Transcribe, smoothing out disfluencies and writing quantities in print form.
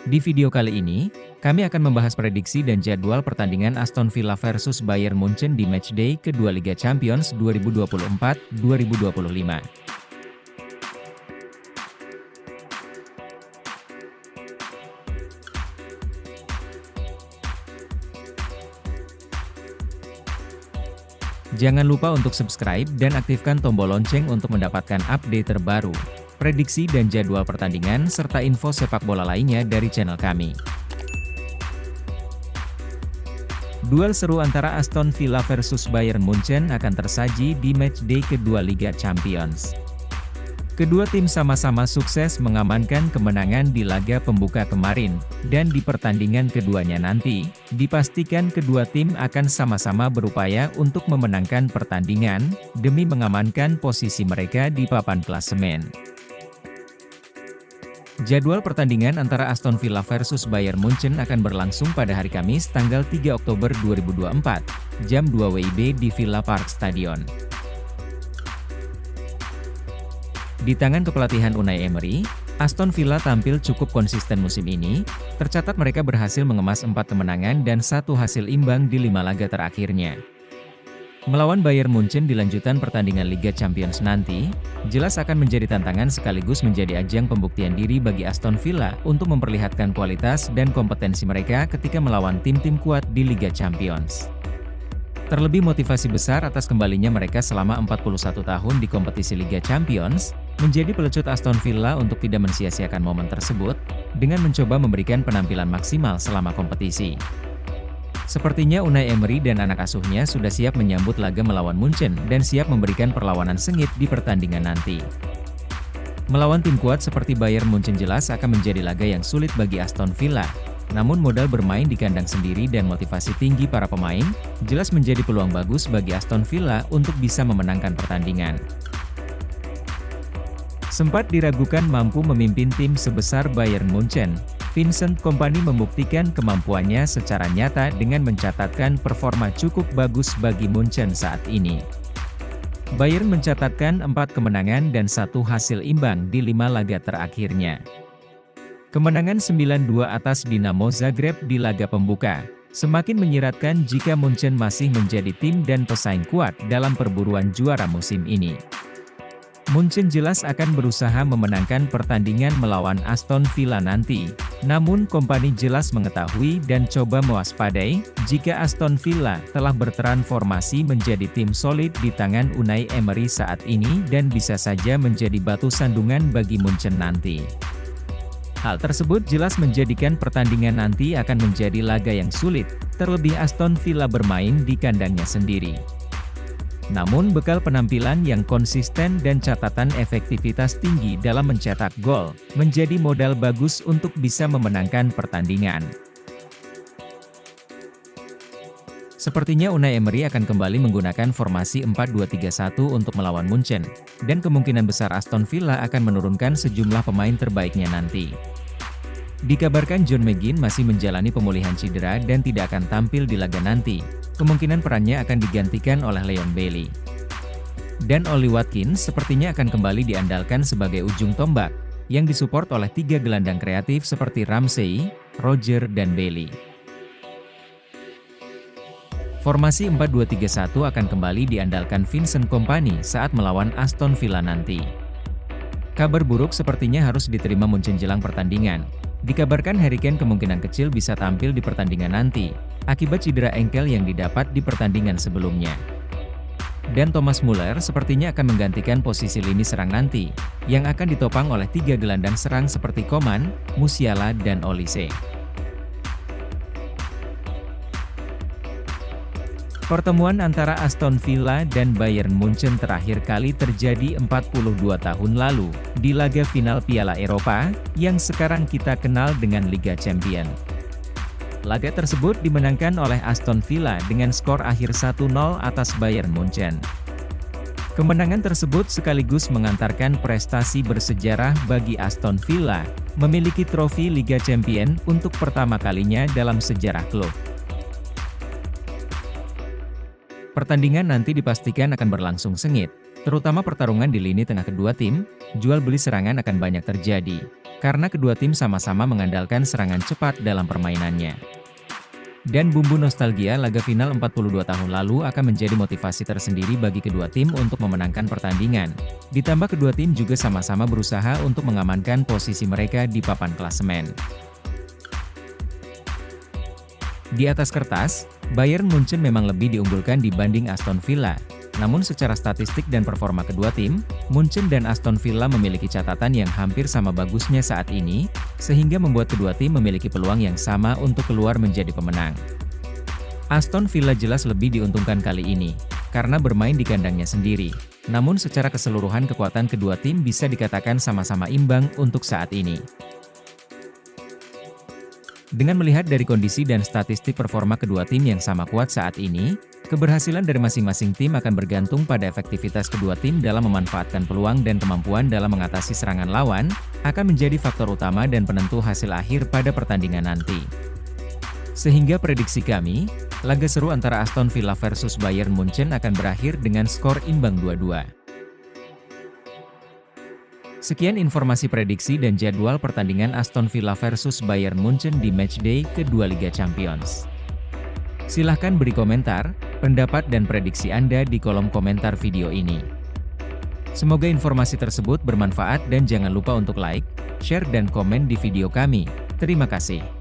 Di video kali ini, kami akan membahas prediksi dan jadwal pertandingan Aston Villa versus Bayern Munchen di matchday kedua Liga Champions 2024-2025. Jangan lupa untuk subscribe dan aktifkan tombol lonceng untuk mendapatkan update terbaru, prediksi dan jadwal pertandingan serta info sepak bola lainnya dari channel kami. Duel seru antara Aston Villa versus Bayern Munchen akan tersaji di matchday kedua Liga Champions. Kedua tim sama-sama sukses mengamankan kemenangan di laga pembuka kemarin, dan di pertandingan keduanya nanti, dipastikan kedua tim akan sama-sama berupaya untuk memenangkan pertandingan, demi mengamankan posisi mereka di papan klasemen. Jadwal pertandingan antara Aston Villa versus Bayern Munchen akan berlangsung pada hari Kamis tanggal 3 Oktober 2024, jam 2 WIB di Villa Park Stadion. Di tangan kepelatihan Unai Emery, Aston Villa tampil cukup konsisten musim ini, tercatat mereka berhasil mengemas 4 kemenangan dan 1 hasil imbang di 5 laga terakhirnya. Melawan Bayern Munchen di lanjutan pertandingan Liga Champions nanti, jelas akan menjadi tantangan sekaligus menjadi ajang pembuktian diri bagi Aston Villa untuk memperlihatkan kualitas dan kompetensi mereka ketika melawan tim-tim kuat di Liga Champions. Terlebih motivasi besar atas kembalinya mereka selama 41 tahun di kompetisi Liga Champions, menjadi pelecut Aston Villa untuk tidak mensia-siakan momen tersebut, dengan mencoba memberikan penampilan maksimal selama kompetisi. Sepertinya Unai Emery dan anak asuhnya sudah siap menyambut laga melawan Munchen dan siap memberikan perlawanan sengit di pertandingan nanti. Melawan tim kuat seperti Bayern Munchen jelas akan menjadi laga yang sulit bagi Aston Villa. Namun modal bermain di kandang sendiri dan motivasi tinggi para pemain, jelas menjadi peluang bagus bagi Aston Villa untuk bisa memenangkan pertandingan. Sempat diragukan mampu memimpin tim sebesar Bayern Munchen, Vincent Kompany membuktikan kemampuannya secara nyata dengan mencatatkan performa cukup bagus bagi Munchen saat ini. Bayern mencatatkan 4 kemenangan dan 1 hasil imbang di 5 laga terakhirnya. Kemenangan 9-2 atas Dinamo Zagreb di laga pembuka, semakin menyiratkan jika Munchen masih menjadi tim dan pesaing kuat dalam perburuan juara musim ini. Munchen jelas akan berusaha memenangkan pertandingan melawan Aston Villa nanti, namun Kompany jelas mengetahui dan coba mewaspadai, jika Aston Villa telah bertransformasi menjadi tim solid di tangan Unai Emery saat ini dan bisa saja menjadi batu sandungan bagi Munchen nanti. Hal tersebut jelas menjadikan pertandingan nanti akan menjadi laga yang sulit, terlebih Aston Villa bermain di kandangnya sendiri. Namun bekal penampilan yang konsisten dan catatan efektivitas tinggi dalam mencetak gol, menjadi modal bagus untuk bisa memenangkan pertandingan. Sepertinya Unai Emery akan kembali menggunakan formasi 4-2-3-1 untuk melawan Munchen, dan kemungkinan besar Aston Villa akan menurunkan sejumlah pemain terbaiknya nanti. Dikabarkan John McGinn masih menjalani pemulihan cedera dan tidak akan tampil di laga nanti, kemungkinan perannya akan digantikan oleh Leon Bailey. Dan Ollie Watkins sepertinya akan kembali diandalkan sebagai ujung tombak, yang disupport oleh 3 gelandang kreatif seperti Ramsey, Roger dan Bailey. Formasi 4-2-3-1 akan kembali diandalkan Vincent Kompany saat melawan Aston Villa nanti. Kabar buruk sepertinya harus diterima Munchen jelang pertandingan. Dikabarkan Harry Kane kemungkinan kecil bisa tampil di pertandingan nanti, akibat cedera engkel yang didapat di pertandingan sebelumnya. Dan Thomas Muller sepertinya akan menggantikan posisi lini serang nanti, yang akan ditopang oleh 3 gelandang serang seperti Coman, Musiala dan Olise. Pertemuan antara Aston Villa dan Bayern Munchen terakhir kali terjadi 42 tahun lalu, di laga final Piala Eropa, yang sekarang kita kenal dengan Liga Champions. Laga tersebut dimenangkan oleh Aston Villa dengan skor akhir 1-0 atas Bayern Munchen. Kemenangan tersebut sekaligus mengantarkan prestasi bersejarah bagi Aston Villa, memiliki trofi Liga Champions untuk pertama kalinya dalam sejarah klub. Pertandingan nanti dipastikan akan berlangsung sengit, terutama pertarungan di lini tengah kedua tim, jual beli serangan akan banyak terjadi. karena kedua tim sama-sama mengandalkan serangan cepat dalam permainannya. Dan bumbu nostalgia laga final 42 tahun lalu akan menjadi motivasi tersendiri bagi kedua tim untuk memenangkan pertandingan. Ditambah kedua tim juga sama-sama berusaha untuk mengamankan posisi mereka di papan klasemen. Di atas kertas, Bayern Munchen memang lebih diunggulkan dibanding Aston Villa. Namun secara statistik dan performa kedua tim, Munchen dan Aston Villa memiliki catatan yang hampir sama bagusnya saat ini, sehingga membuat kedua tim memiliki peluang yang sama untuk keluar menjadi pemenang. Aston Villa jelas lebih diuntungkan kali ini, karena bermain di kandangnya sendiri. Namun secara keseluruhan kekuatan kedua tim bisa dikatakan sama-sama imbang untuk saat ini. Dengan melihat dari kondisi dan statistik performa kedua tim yang sama kuat saat ini, keberhasilan dari masing-masing tim akan bergantung pada efektivitas kedua tim dalam memanfaatkan peluang dan kemampuan dalam mengatasi serangan lawan, akan menjadi faktor utama dan penentu hasil akhir pada pertandingan nanti. Sehingga prediksi kami, laga seru antara Aston Villa versus Bayern Munchen akan berakhir dengan skor imbang 2-2. Sekian informasi prediksi dan jadwal pertandingan Aston Villa versus Bayern Munchen di matchday kedua Liga Champions. Silahkan beri komentar, pendapat dan prediksi Anda di kolom komentar video ini. Semoga informasi tersebut bermanfaat dan jangan lupa untuk like, share dan komen di video kami. Terima kasih.